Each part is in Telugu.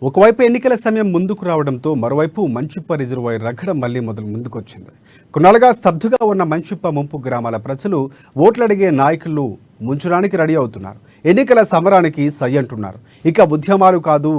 ఒకవైపు ఎన్నికల సమయం ముందుకు రావడంతో మరోవైపు మంచిప్ప రిజర్వాయర్ రగ్గడం మళ్లీ ముందుకొచ్చింది. కొన్నాళ్ళుగా స్తబ్దుగా ఉన్న మంచిప్ప ముంపు గ్రామాల ప్రజలు ఓట్లడిగే నాయకులు ముంచడానికి రెడీ అవుతున్నారు. ఎన్నికల సమరానికి సై అంటున్నారు. ఇక ఉద్యమాలు కాదు,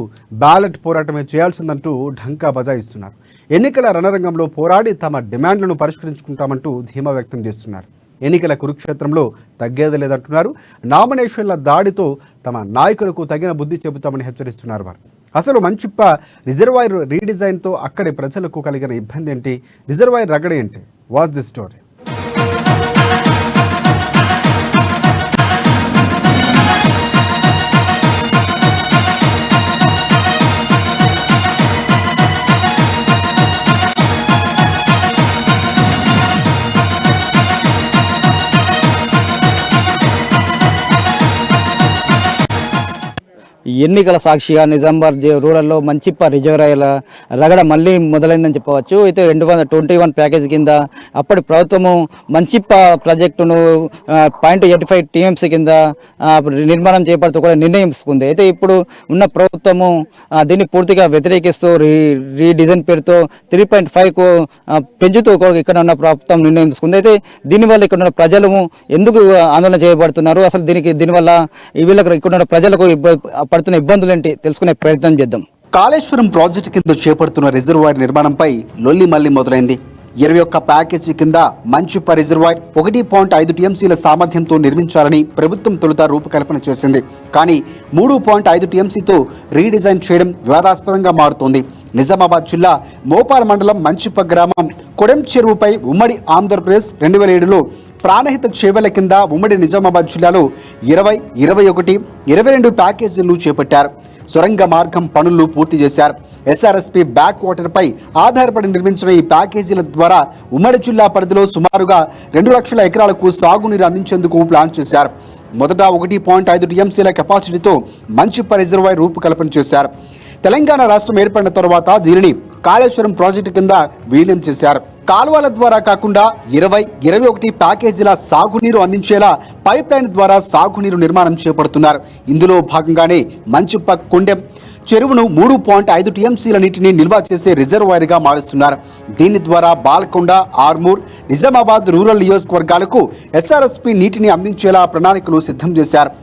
బ్యాలెట్ పోరాటమే చేయాల్సిందంటూ ఢంకా బజాయిస్తున్నారు. ఎన్నికల రణరంగంలో పోరాడి తమ డిమాండ్లను పరిష్కరించుకుంటామంటూ ధీమా వ్యక్తం చేస్తున్నారు. ఎన్నికల కురుక్షేత్రంలో తగ్గేది లేదంటున్నారు. నామినేషన్ల దాడితో తమ నాయకులకు తగిన బుద్ధి చెబుతామని హెచ్చరిస్తున్నారు వారు. అసలు మంచిప్ప రిజర్వాయర్ రీడిజైన్తో అక్కడి ప్రజలకు కలిగిన ఇబ్బంది ఏంటి? రిజర్వాయర్ రగడ ఏంటి? Watch the story. ఎన్నికల సాక్షిగా నిజామాబాద్ రూరల్లో మంచిప్ప రిజర్వాయర్ రగడ మళ్ళీ మొదలైందని చెప్పవచ్చు. అయితే 2021 ప్యాకేజ్ కింద అప్పటి ప్రభుత్వము మంచిప్ప ప్రాజెక్టును 0.85 TMC కింద నిర్మాణం చేపడుతూ కూడా నిర్ణయం తీసుకుంది. అయితే ఇప్పుడు ఉన్న ప్రభుత్వము దీన్ని పూర్తిగా వ్యతిరేకిస్తూ రీడిజైన్ పేరుతో 3.5కు పెంచుతూ ఇక్కడ ఉన్న ప్రభుత్వం నిర్ణయం తీసుకుంది. అయితే దీనివల్ల ఇక్కడ ఉన్న ప్రజలు ఎందుకు ఆందోళన చేయబడుతున్నారు, అసలు దీనివల్ల వీళ్ళకి ఇక్కడ ఉన్న ప్రజలకు పడుతున్న ఇబ్బందులు ఏంటి తెలుసుకునే ప్రయత్నం చేద్దాం. కాళేశ్వరం ప్రాజెక్టు కింద చేపడుతున్న రిజర్వాయర్ నిర్మాణంపై లొల్లి మళ్లీ మొదలైంది. 21 ప్యాకేజీ కింద మంచిప్ప రిజర్వాయర్ 1.5 TMCల సామర్థ్యంతో నిర్మించాలని ప్రభుత్వం తొలుత రూపకల్పన చేసింది. కానీ 3.5 TMCతో రీడిజైన్ చేయడం వివాదాస్పదంగా మారుతోంది. నిజామాబాద్ జిల్లా మోపాల్ మండలం మంచిప్ప గ్రామం కొడెం చెరువుపై ఉమ్మడి ఆంధ్రప్రదేశ్ 2007లో ప్రాణహిత చేవల కింద ఉమ్మడి నిజామాబాద్ జిల్లాలో 20, 21, 22 ప్యాకేజీలను చేపట్టారు. సొరంగ మార్గం పనులు పూర్తి చేశారు. SRSP బ్యాక్ వాటర్పై ఆధారపడి నిర్మించిన ఈ ప్యాకేజీల ద్వారా ఉమ్మడి జిల్లా పరిధిలో సుమారుగా 2 లక్షల ఎకరాలకు సాగునీరు అందించేందుకు ప్లాన్ చేశారు. మొదట 1.5 TMCల కెపాసిటీతో మంచిప్ప రిజర్వాయర్ రూపకల్పన చేశారు. తెలంగాణ రాష్ట్రం ఏర్పడిన తర్వాత దీనిని కాళేశ్వరం ప్రాజెక్టు కింద విలీనం చేశారు. కాలువల ద్వారా కాకుండా 20, 21 ప్యాకేజీల సాగునీరు అందించేలా పైప్ లైన్ ద్వారా సాగునీరు నిర్మాణం చేపడుతున్నారు. ఇందులో భాగంగానే మంచిప్ప కొండెం చెరువును 3.5 TMCల నీటిని నిల్వ చేసే రిజర్వాయర్గా మారుస్తున్నారు. దీని ద్వారా బాల్కొండ, ఆర్మూర్, నిజామాబాద్ రూరల్ నియోజకవర్గాలకు SRSP నీటిని అందించేలా ప్రణాళికలు సిద్ధం చేశారు.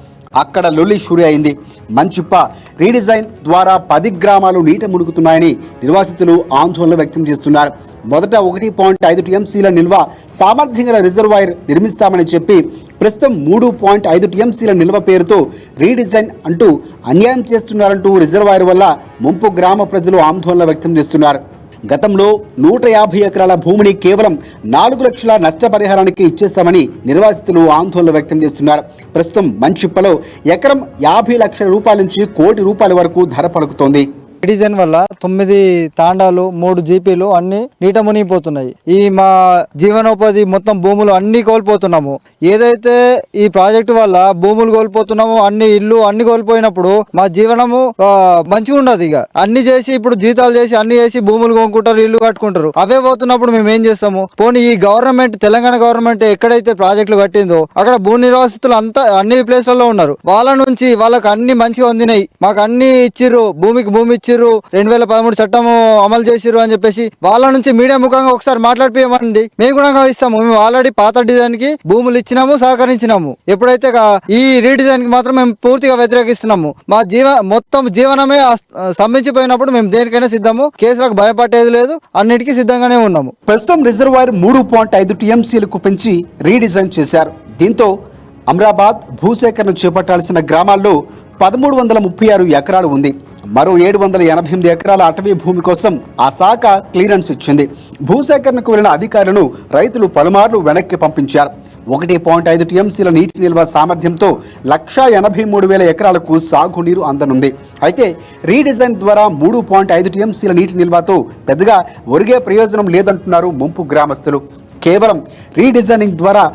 అక్కడ లొల్లి షూరి అయింది. మంచిప్ప రీడిజైన్ ద్వారా 10 గ్రామాలు నీట మునుగుతున్నాయని నిర్వాసితులు ఆందోళన వ్యక్తం చేస్తున్నారు. మొదట 1.5 TMCల నిల్వ సామర్థ్యం గల రిజర్వాయర్ నిర్మిస్తామని చెప్పి ప్రస్తుతం 3.5 TMCల నిల్వ పేరుతో రీడిజైన్ అంటూ అన్యాయం చేస్తున్నారంటూ రిజర్వాయర్ వల్ల ముంపు గ్రామ ప్రజలు ఆందోళన వ్యక్తం చేస్తున్నారు. గతంలో 150 ఎకరాల భూమిని కేవలం 4 లక్షల నష్టపరిహారానికి ఇచ్చేస్తామని నిర్వాసితులు ఆందోళన వ్యక్తం చేస్తున్నారు. ప్రస్తుతం మంచిప్పలో ఎకరం 50 లక్షల రూపాయల నుంచి ₹1 కోటి వరకు ధర పలుకుతోంది. రీడిజైన్ వల్ల 9 తాండాలు, 3 జీపీలు అన్ని నీట మునిగిపోతున్నాయి. ఈ మా జీవనోపాధి మొత్తం భూములు అన్ని కోల్పోతున్నాము. ఏదైతే ఈ ప్రాజెక్టు వల్ల భూములు కోల్పోతున్నామో అన్ని కోల్పోయినప్పుడు మా జీవనము మంచిగా ఉండదు. ఇక అన్ని చేసి ఇప్పుడు జీతాలు చేసి అన్ని చేసి భూములు కొనుక్కుంటారు, ఇల్లు కట్టుకుంటారు. అవే పోతున్నప్పుడు మేము ఏం చేస్తాము? పోనీ ఈ గవర్నమెంట్, తెలంగాణ గవర్నమెంట్ ఎక్కడైతే ప్రాజెక్టులు కట్టిందో అక్కడ భూ నిర్వాసితులు అంతా అన్ని ప్లేస్లలో ఉన్నారు. వాళ్ళ నుంచి వాళ్ళకి అన్ని మంచిగా అందినాయి, మాకు అన్ని ఇచ్చిర్రు, భూమికి భూమి 2013 చట్టం అమలు చేసిర్రు అని చెప్పేసి వాళ్ళ నుంచి మీడియా ముఖంగా ఒకసారి మాట్లాడిపోయామండి. మేము కూడా ఇస్తాము. మేము ఆల్రెడీ పాత డిజైన్ కి భూములు ఇచ్చినాము, సహకరించినాము. ఎప్పుడైతే ఈ రీడిజైన్ కి మాత్రం మేము పూర్తిగా వ్యతిరేకిస్తున్నాము. మా మొత్తం జీవనమే స్తంభించిపోయినప్పుడు మేము దేనికైనా సిద్ధము. కేసులకు భయపడేది లేదు, అన్నిటికీ సిద్ధంగానే ఉన్నాము. ప్రస్తుతం రిజర్వాయర్ 3.5 TMCలకు పెంచి రీడిజైన్ చేశారు. దీంతో అమ్రాబాద్ భూసేకరణ చేపట్టాల్సిన గ్రామాల్లో 1336 ఎకరాలు ఉంది. మరో 788 ఎకరాల అటవీ భూమి కోసం ఆ శాఖ క్లియరెన్స్ ఇచ్చింది. భూసేకరణకు వెళ్లిన అధికారులను రైతులు పలుమార్లు వెనక్కి పంపించారు. 1.5 TMCల నీటి నిల్వ సామర్థ్యంతో 1,83,000 ఎకరాలకు సాగునీరు అందనుంది. అయితే రీడిజైన్ ద్వారా 3.5 TMCల నీటి నిల్వతో పెద్దగా ఒరిగే ప్రయోజనం లేదంటున్నారు ముంపు గ్రామస్తులు. కేవలం రీడిజైనింగ్ ద్వారా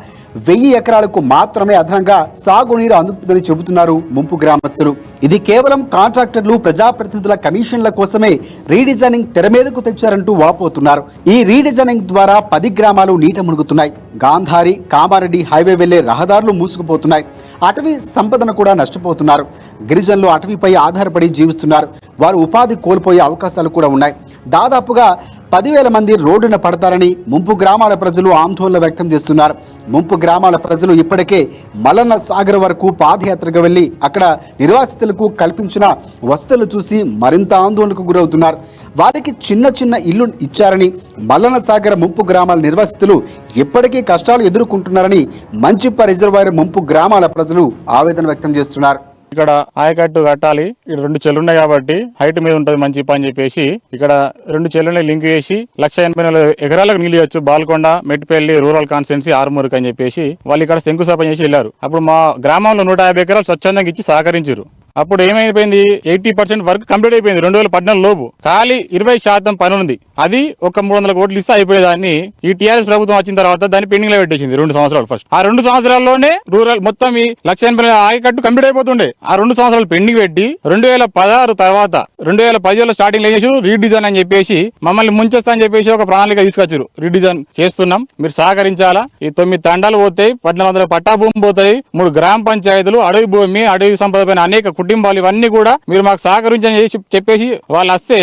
1000 ఎకరాలకు మాత్రమే అదనంగా సాగునీరు అందుతుందని చెబుతున్నారు ముంపు గ్రామస్తులు. ఇది కేవలం కాంట్రాక్టర్లు, ప్రజాప్రతినిధుల కమిషన్ల కోసమే రీడిజైనింగ్ తెర మీదకు తెచ్చారంటూ వాపోతున్నారు. ఈ రీడిజైనింగ్ ద్వారా 10 గ్రామాలు నీట మునుగుతున్నాయి. గాంధారి, కామారెడ్డి హైవే వెళ్లే రహదారులు మూసుకుపోతున్నాయి. అటవీ సంపదను కూడా నష్టపోతున్నారు. గిరిజనులు అటవీపై ఆధారపడి జీవిస్తున్నారు. వారు ఉపాధి కోల్పోయే అవకాశాలు కూడా ఉన్నాయి. దాదాపుగా 10,000 మంది రోడ్డున పడతారని ముంపు గ్రామాల ప్రజలు ఆందోళన వ్యక్తం చేస్తున్నారు. ముంపు గ్రామాల ప్రజలు ఇప్పటికే మల్లన్న సాగర్ వరకు పాదయాత్రగా వెళ్లి అక్కడ నిర్వాసితులకు కల్పించిన వసతులు చూసి మరింత ఆందోళనకు గురవుతున్నారు. వారికి చిన్న చిన్న ఇల్లు ఇచ్చారని మల్లన్న సాగర్ ముంపు గ్రామాల నిర్వాసితులు ఇప్పటికీ కష్టాలు ఎదుర్కొంటున్నారని మంచిప్ప రిజర్వాయర్ ముంపు గ్రామాల ప్రజలు ఆవేదన వ్యక్తం చేస్తున్నారు. ఇక్కడ ఆయకట్టు కట్టాలి, ఇక్కడ 2 చెల్లు ఉన్నాయి కాబట్టి హైట్ మీద ఉంటుంది మంచి అని చెప్పేసి ఇక్కడ 2 చెల్లుని లింక్ చేసి 1,84 ఎకరాలకు నీళ్ళు ఇవ్వచ్చు. బాల్కొండ, మెట్టిపల్లి రూరల్ కాన్స్టిట్యున్సీ ఆర్మూర్కి అని చెప్పేసి వాళ్ళు ఇక్కడ శంకుస్థాపన చేసి వెళ్ళారు. అప్పుడు మా గ్రామంలో 150 ఎకరాలు స్వచ్ఛందంగా ఇచ్చి సహకరించారు. అప్పుడు ఏమైపోయింది, 80% వర్క్ కంప్లీట్ అయిపోయింది 2014 లోపు. ఖాళీ 20% పని ఉంది. అది ఒక 300 కోట్లు ఇస్తే అయిపోయేదాన్ని. ఈ టీఆర్ఎస్ ప్రభుత్వం వచ్చిన తర్వాత దాన్ని పెండింగ్ లో పెట్టేసింది 2 సంవత్సరాలు. ఫస్ట్ ఆ 2 సంవత్సరాల్లోనే రూరల్ మొత్తం ఈ 180 ఆయకట్టు కంప్లీట్ అయిపోతుండే. ఆ 2 సంవత్సరాలు పెండింగ్ పెట్టి 2016 తర్వాత 2017 స్టార్టింగ్ లో చేసి రీడిజైన్ అని చెప్పేసి మమ్మల్ని ముంచేస్తా అని చెప్పేసి ఒక ప్రణాళిక తీసుకొచ్చారు. రీడిజైన్ చేస్తున్నాం, మీరు సహకరించాలా. ఈ 9 తండాలు పోతాయి, 1400 పట్టా భూమి పోతాయి, 3 గ్రామ పంచాయతీలు, అడవి భూమి, అడవి సంపద పైన అనేక కుటుంబాలు, ఇవన్నీ కూడా మీరు మాకు సహకరించని చెప్పేసి వాళ్ళు వస్తే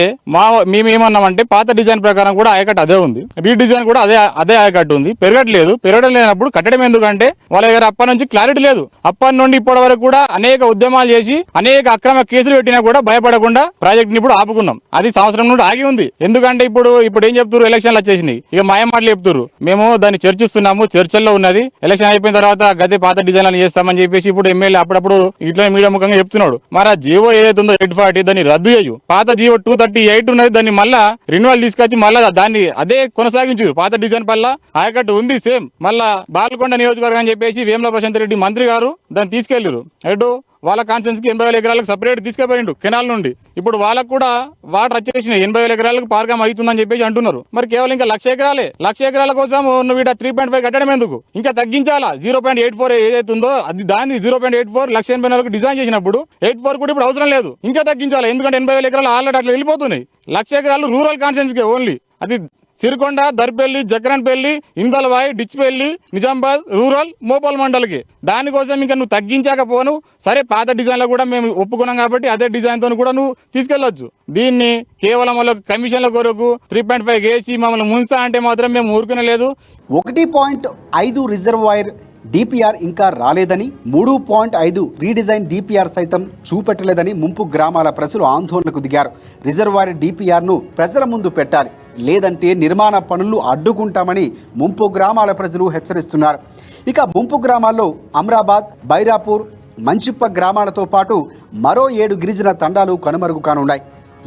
మేమేమన్నామంటే పాత డిజైన్ ప్రకారం కూడా ఆయకట్టు అదే ఉంది, రీడిజైన్ కూడా అదే ఆయకట్టు ఉంది. పెరగట్లేనప్పుడు కట్టడం ఎందుకంటే వాళ్ళ దగ్గర అప్పటి నుంచి క్లారిటీ లేదు. అప్పటి నుండి ఇప్పటి వరకు కూడా అనేక ఉద్యమాలు చేసి అనేక అక్రమ కేసులు పెట్టినా కూడా భయపడకుండా ప్రాజెక్ట్ ని ఇప్పుడు ఆపుకున్నాం. అది సంవత్సరం నుండి ఆగి ఉంది. ఎందుకంటే ఇప్పుడు ఏం చెప్తారు, ఎలక్షన్లు వచ్చేసినాయి, ఇక మాయమాటలు చెప్తారు. మేము దాన్ని చర్చిస్తున్నాము, చర్చల్లో ఉన్నది. ఎలక్షన్ అయిపోయిన తర్వాత గదే పాత డిజైన్లు చేస్తామని చెప్పేసి ఇప్పుడు ఎమ్మెల్యే అప్పుడప్పుడు ఇట్లా మీడియా ముఖంగా చెప్తున్నాడు. మరి ఆ జీవో ఏదైతే ఉందో 840 దాన్ని రద్దు చేయు. పాత జీవో 238 ఉన్నది, దాన్ని మళ్ళా రిన్యువల్ తీసుకొచ్చి మళ్ళా దాన్ని అదే కొనసాగించు. పాత డిజైన్ పల్ల ఆయకట్టు ఉంది సేమ్. మళ్ళా బాల్కొండ నియోజకవర్గం అని చెప్పేసి వేముల ప్రశాంత్ రెడ్డి మంత్రి గారు దాన్ని తీసుకెళ్లారు. ఎటు వాళ్ళ కాన్స్టిట్యున్సీకి 80,000 ఎకరాలకు సపరేట్ తీసుకుపోయిండు కెనాల్ నుండి. ఇప్పుడు వాళ్ళకు కూడా వాటర్ వచ్చేసినాయి, 80,000 ఎకరాలకు పార్గం అవుతుందని చెప్పేసి అంటున్నారు. మరి కేవలం ఇంకా 1,00,000 ఎకరాలే. 1,00,000 ఎకరాల కోసం నువ్వు ఇక్కడ 3.5 కట్టడం ఎందుకు? ఇంకా తగ్గించాలా. 0.84 ఏదైతే ఉందో అది దాన్ని 0.84 1,84 డిజైన్ చేసినప్పుడు 84 కూడా ఇప్పుడు అవసరం లేదు, ఇంకా తగ్గించాలి. ఎందుకంటే 80,000 ఎకరాలు ఆల్రెడీ అట్లా వెళ్ళిపోతున్నాయి. 1,00,000 ఎకరాలు రూరల్ కాన్స్టిట్యున్సీకే ఓన్లీ. అది సిరికొండ, దర్పల్లి, జక్రన్పల్లి, ఇందల్వాయి, డిచ్పల్లి, నిజామాబాద్ రూరల్ మోపాల్ మండలికి. దానికోసం ఇంకా నువ్వు తగ్గించకపోను సరే, పాత డిజైన్లో కూడా మేము ఒప్పుకున్నాం కాబట్టి అదే డిజైన్తో కూడా నువ్వు తీసుకెళ్లొచ్చు. దీన్ని కేవలం వాళ్ళ కమిషన్ల కొరకు 3.5 వేసి మమ్మల్ని ముంచా అంటే మాత్రం మేము ఊరుకునే లేదు. 1.5 రిజర్వాయర్ డిపిఆర్ ఇంకా రాలేదని, 3.5 రీడిజైన్ డిపిఆర్ సైతం చూపెట్టలేదని ముంపు గ్రామాల ప్రజలు ఆందోళనకు దిగారు. రిజర్వాయర్ డిపిఆర్ను ప్రజల ముందు పెట్టాలి, లేదంటే నిర్మాణ పనులు అడ్డుకుంటామని ముంపు గ్రామాల ప్రజలు హెచ్చరిస్తున్నారు. ఇక ముంపు గ్రామాల్లో అమ్రాబాద్, బైరాపూర్, మంచిప్ప గ్రామాలతో పాటు మరో 7 గిరిజన తండాలు కనుమరుగు కానున్నాయి.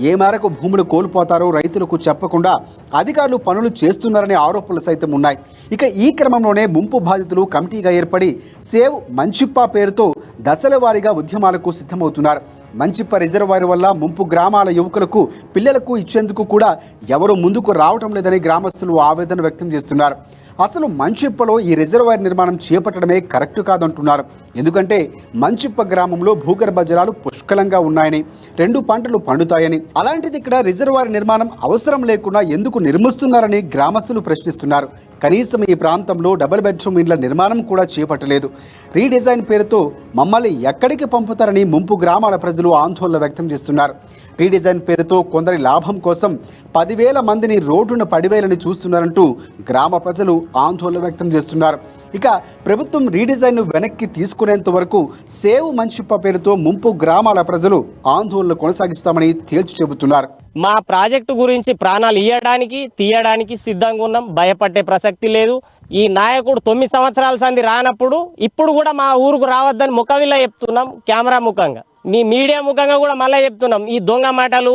ఏ మేరకు భూములు కోల్పోతారో రైతులకు చెప్పకుండా అధికారులు పనులు చేస్తున్నారనే ఆరోపణలు సైతం ఉన్నాయి. ఇక ఈ క్రమంలోనే ముంపు బాధితులు కమిటీగా ఏర్పడి సేవ్ మంచిప్ప పేరుతో దశల వారీగా ఉద్యమాలకు సిద్ధమవుతున్నారు. మంచిప్ప రిజర్వాయర్ వల్ల ముంపు గ్రామాల యువకులకు, పిల్లలకు ఇచ్చేందుకు కూడా ఎవరు ముందుకు రావటం లేదని గ్రామస్తులు ఆవేదన వ్యక్తం చేస్తున్నారు. అసలు మంచిప్పలో ఈ రిజర్వాయర్ నిర్మాణం చేపట్టడమే కరెక్ట్ కాదంటున్నారు. ఎందుకంటే మంచిప్ప గ్రామంలో భూగర్భ జలాలు పుష్కలంగా ఉన్నాయని, 2 పంటలు పండుతాయని, అలాంటిది ఇక్కడ రిజర్వాయర్ నిర్మాణం అవసరం లేకుండా ఎందుకు నిర్మిస్తున్నారని గ్రామస్తులు ప్రశ్నిస్తున్నారు. కనీసం ఈ ప్రాంతంలో డబుల్ బెడ్రూమ్ ఇండ్ల నిర్మాణం కూడా చేపట్టలేదు. రీడిజైన్ పేరుతో మమ్మల్ని ఎక్కడికి పంపుతారని ముంపు గ్రామాల ప్రజలు ఆందోళన వ్యక్తం చేస్తున్నారు. రీడిజైన్ పేరుతో కొందరి లాభం కోసం 10,000 మందిని రోడ్డున పడివేయాలని చూస్తున్నారంటూ గ్రామ ప్రజలు ఆందోళన వ్యక్తం చేస్తున్నారు. ఇక ప్రభుత్వం రీడిజైన్ను వెనక్కి తీసుకునేంత వరకు సేవ్ మంచిప్ప పేరుతో ముంపు గ్రామాల ప్రజలు ఆందోళన కొనసాగిస్తామని తేల్చి చెబుతున్నారు. మా ప్రాజెక్టు గురించి ప్రాణాలు తీయడానికి సిద్ధంగా ఉన్నాం, భయపడే ప్రసక్తి లేదు. ఈ నాయకుడు 9 సంవత్సరాల సంది రానప్పుడు ఇప్పుడు కూడా మా ఊరుకు రావద్దని ముఖవిలా చెప్తున్నాం. కెమెరా ముఖంగా, మీ మీడియా ముఖంగా కూడా మళ్ళీ చెప్తున్నాం. ఈ దొంగ మాటలు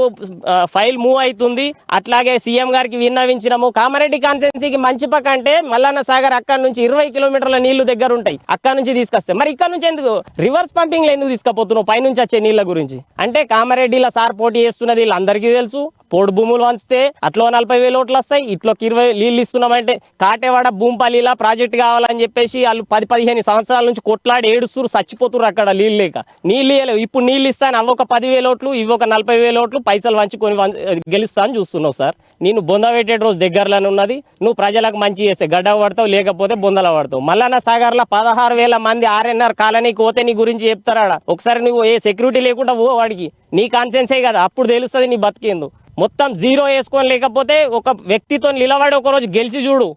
ఫైల్ మూవ్ అవుతుంది. అట్లాగే సీఎం గారికి విన్నవించినాము. కామారెడ్డి కాన్స్టిట్యున్సీకి మంచిపక్క అంటే మల్లన్న సాగర్ అక్కడ నుంచి 20 కిలోమీటర్ల నీళ్లు దగ్గర ఉంటాయి. అక్కడ నుంచి తీసుకొస్తే మరి ఇక్కడ నుంచి ఎందుకు రివర్స్ పంపింగ్ ఎందుకు తీసుకపోతున్నావు? పైనుంచి వచ్చే నీళ్ళ గురించి అంటే కామారెడ్డిలో సార్ పోటీ చేస్తున్నది వీళ్ళందరికీ తెలుసు. పోడు భూములు వంచితే అట్లో 40,000 ఓట్లు వస్తాయి, ఇట్లోకి 20 నీళ్ళు ఇస్తున్నామంటే కాటేవాడ భూంపల్లిలా ప్రాజెక్ట్ కావాలని చెప్పేసి వాళ్ళు 10-15 సంవత్సరాల నుంచి కొట్లాడి ఏడుస్తున్నారు, చచ్చిపోతున్నారు అక్కడ నీళ్ళు లేక. నీళ్ళు ఇవ్వలేవు, ఇప్పుడు నీళ్ళు ఇస్తాను అవి ఒక 10,000 ఓట్లు ఇవి ఒక 40,000 ఓట్లు పైసలు వంచుకొని గెలుస్తా అని చూస్తున్నావు సార్. నేను బొంద పెట్టే రోజు దగ్గరలోనే ఉన్నది. నువ్వు ప్రజలకు మంచి చేస్తే గడ్డ పడతావు, లేకపోతే బొందల పడతావు. మల్లన్న సాగర్లో 16,000 మంది ఆర్ఎన్ఆర్ కాలనీకి పోతే నీ గురించి చెప్తారా? ఒకసారి నువ్వు ఏ సెక్యూరిటీ లేకుండా పో వాడికి, నీ కాన్సెన్సే కదా, అప్పుడు తెలుస్తుంది నీ బతికేందు. మొత్తం జీరో వేసుకొని లేకపోతే ఒక వ్యక్తితో నిలబడి ఒక రోజు గెలిచి చూడు,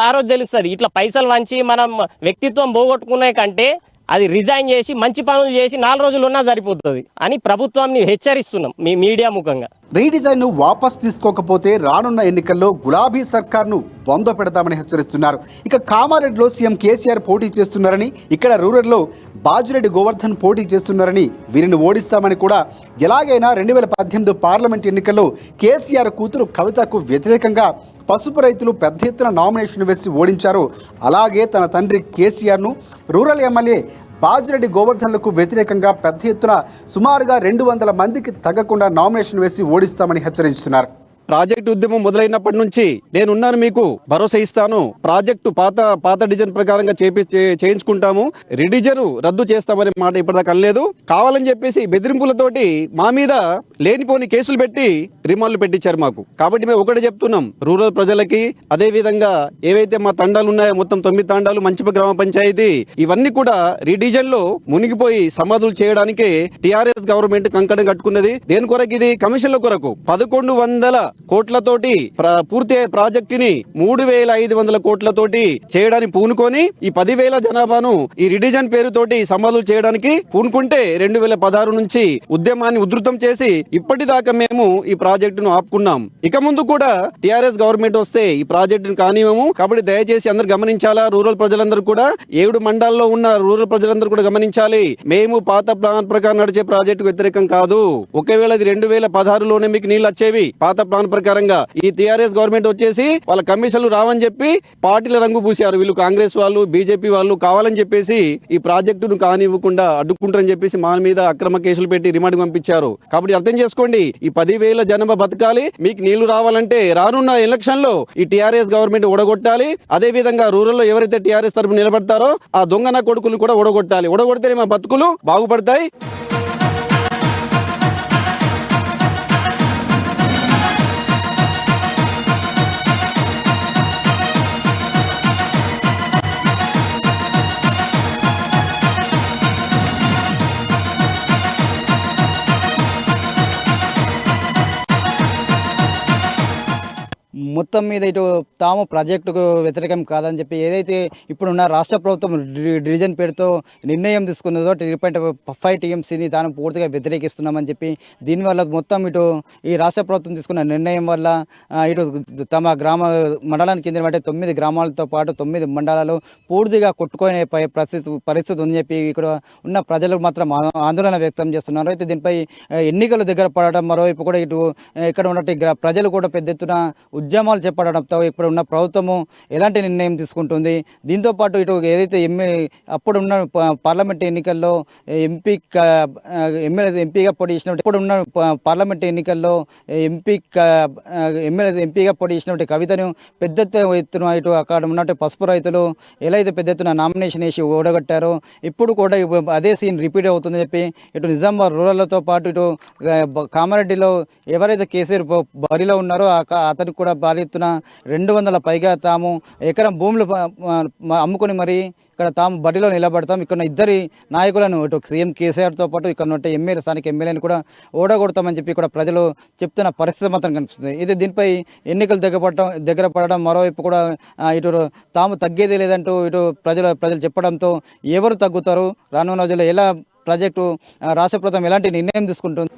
ఆ రోజు తెలుస్తుంది. ఇట్లా పైసలు వంచి మనం వ్యక్తిత్వం పోగొట్టుకునే కంటే అది రిజైన్ చేసి మంచి పనులు చేసి 4 రోజులు ఉన్నా సరిపోతుంది అని ప్రభుత్వాన్ని హెచ్చరిస్తున్నాం మీ మీడియా ముఖంగా. రీడిజైన్ ను వాపస్ తీసుకోకపోతే రానున్న ఎన్నికల్లో గులాబీ సర్కార్ను బొంద పెడతామని హెచ్చరిస్తున్నారు. ఇక కామారెడ్డిలో సీఎం కేసీఆర్ పోటీ చేస్తున్నారని, ఇక్కడ రూరల్లో బాజిరెడ్డి గోవర్ధన్ పోటీ చేస్తున్నారని, వీరిని ఓడిస్తామని కూడా ఎలాగైనా 2018 పార్లమెంట్ ఎన్నికల్లో కేసీఆర్ కూతురు కవితకు వ్యతిరేకంగా పసుపు రైతులు పెద్ద ఎత్తున నామినేషన్ వేసి ఓడించారు. అలాగే తన తండ్రి కేసీఆర్ను రూరల్ ఎమ్మెల్యే బాజిరెడ్డి గోవర్ధన్లకు వ్యతిరేకంగా పెద్ద ఎత్తున సుమారుగా 200 మందికి తగ్గకుండా నామినేషన్ వేసి ఓడిస్తామని హెచ్చరిస్తున్నారు. ప్రాజెక్టు ఉద్యమం మొదలైనప్పటి నుంచి నేనున్నాను, మీకు భరోసా ఇస్తాను, ప్రాజెక్టు పాత డిజైన్ ప్రకారంగా చేయించుకుంటాము, రిడిజన్ రద్దు చేస్తామనే మాట ఇప్పటిదాకా అనలేదు. కావాలని చెప్పేసి బెదిరింపులతోటి మా మీద లేనిపోని కేసులు పెట్టి రిమాండ్లు పెట్టించారు మాకు. కాబట్టి మేము ఒకటే చెప్తున్నాం రూరల్ ప్రజలకి, అదే విధంగా ఏవైతే మా తండాలు ఉన్నాయో మొత్తం 9 తండాలు, మంచిప గ్రామ పంచాయతీ, ఇవన్నీ కూడా రిడిజన్ లో మునిగిపోయి సమాధులు చేయడానికి టిఆర్ఎస్ గవర్నమెంట్ కంకణం కట్టుకున్నది. దేని కొరకు? ఇది కమిషన్ల కొరకు. 1100 కోట్లతోటి పూర్తి ప్రాజెక్టుని 3,500 కోట్లతోటి చేయడానికి పూనుకొని ఈ 10,000 జనాభాను ఈ రిడిజన్ పేరుతోటి సమాధులు చేయడానికి పూనుకుంటే 2016 నుంచి ఉద్యమాన్ని ఉధృతం చేసి ఇప్పటిదాకా మేము ఈ ప్రాజెక్టును ఆపుకున్నాం. ఇక ముందు కూడా టిఆర్ఎస్ గవర్నమెంట్ వస్తే ఈ ప్రాజెక్టును కానివ్వము. కాబట్టి దయచేసి అందరు గమనించాలా, రూరల్ ప్రజలందరూ కూడా 7 మండలాల్లో ఉన్న రూరల్ ప్రజలందరూ కూడా గమనించాలి. మేము పాత ప్లాన్ ప్రకారం నడిచే ప్రాజెక్టు వ్యతిరేకం కాదు. ఒకవేళ ఇది 2016లోనే మీకు నీళ్ళు వచ్చేవి పాత ప్లాన్ ప్రకారంగా. ఈ టిఆర్ఎస్ గవర్నమెంట్ వచ్చేసి వాళ్ళ కమిషన్లు రావని చెప్పి పార్టీల రంగు పూసారు. వీళ్ళు కాంగ్రెస్ వాళ్ళు, బీజేపీ వాళ్ళు కావాలని చెప్పేసి ఈ ప్రాజెక్టును కానివ్వకుండా అడ్డుకుంటారని చెప్పేసి మా మీద అక్రమ కేసులు పెట్టి రిమాండ్ పంపించారు. కాబట్టి అర్థం చేసుకోండి, ఈ 10,000 జనాభా బతకాలి, మీకు నీళ్లు రావాలంటే రానున్న ఎలక్షన్ లో ఈ టిఆర్ఎస్ గవర్నమెంట్ ఓడగొట్టాలి. అదే విధంగా రూరల్ లో ఎవరైతే టిఆర్ఎస్ తరఫున నిలబడతారో ఆ దొంగన కొడుకులు కూడా ఓడగొట్టాలి. ఓడగొడితేనే మా బతుకులు బాగుపడతాయి. మొత్తం మీద ఇటు తాము ప్రాజెక్టుకు వ్యతిరేకం కాదని చెప్పి ఏదైతే ఇప్పుడున్న రాష్ట్ర ప్రభుత్వం డివిజన్ పేరుతో నిర్ణయం తీసుకున్నదో 3.5 టీఎంసీని తాను పూర్తిగా వ్యతిరేకిస్తున్నామని చెప్పి, దీనివల్ల మొత్తం ఇటు ఈ రాష్ట్ర ప్రభుత్వం తీసుకున్న నిర్ణయం వల్ల ఇటు తమ మండలానికి చెందిన 9 గ్రామాలతో పాటు 9 మండలాలు పూర్తిగా కొట్టుకునే పరిస్థితి ఉందని చెప్పి ఇక్కడ ఉన్న ప్రజలు మాత్రం ఆందోళన వ్యక్తం చేస్తున్నారు. అయితే దీనిపై ఎన్నికలు దగ్గర పడడం, మరోవైపు కూడా ఇటు ఇక్కడ ఉన్న ప్రజలు కూడా పెద్ద ఎత్తున ఉద్యమాలు చేపట్టడంతో ఇప్పుడు ఉన్న ప్రభుత్వము ఎలాంటి నిర్ణయం తీసుకుంటుంది. దీంతోపాటు ఇటు ఏదైతే అప్పుడు ఉన్న పార్లమెంట్ ఎన్నికల్లో ఎంపీగా పోటీ చేసినప్పుడు ఇప్పుడు ఉన్న పార్లమెంట్ ఎన్నికల్లో ఎంపీగా పోటీ చేసినటువంటి కవితను పెద్ద ఎత్తున ఇటు అక్కడ ఉన్నట్టు పసుపు రైతులు ఎలా అయితే పెద్ద ఎత్తున నామినేషన్ వేసి ఓడగొట్టారో ఇప్పుడు కూడా అదే సీన్ రిపీట్ అవుతుందని చెప్పి ఇటు నిజామాబాద్ రూరల్తో పాటు ఇటు కామారెడ్డిలో ఎవరైతే కేసీఆర్ బరిలో ఉన్నారో అతనికి కూడా భారీ ఎత్తున 200 పైగా తాము ఎకరం భూములు అమ్ముకొని మరి ఇక్కడ తాము బడిలో నిలబడతాం, ఇక్కడ ఇద్దరి నాయకులను ఇటు సీఎం కేసీఆర్తో పాటు ఇక్కడ ఉన్న స్థానిక ఎమ్మెల్యేని కూడా ఓడగొడతామని చెప్పి కూడా ప్రజలు చెప్తున్న పరిస్థితి మాత్రం కనిపిస్తుంది. ఇది దీనిపై ఎన్నికలు దగ్గర పడడం, మరోవైపు కూడా ఇటు తాము తగ్గేది లేదంటూ ఇటు ప్రజలు చెప్పడంతో ఎవరు తగ్గుతారు, రానున్న రోజుల్లో ఎలా ప్రాజెక్టు రాష్ట్ర ప్రభుత్వం ఎలాంటి నిర్ణయం తీసుకుంటుంది.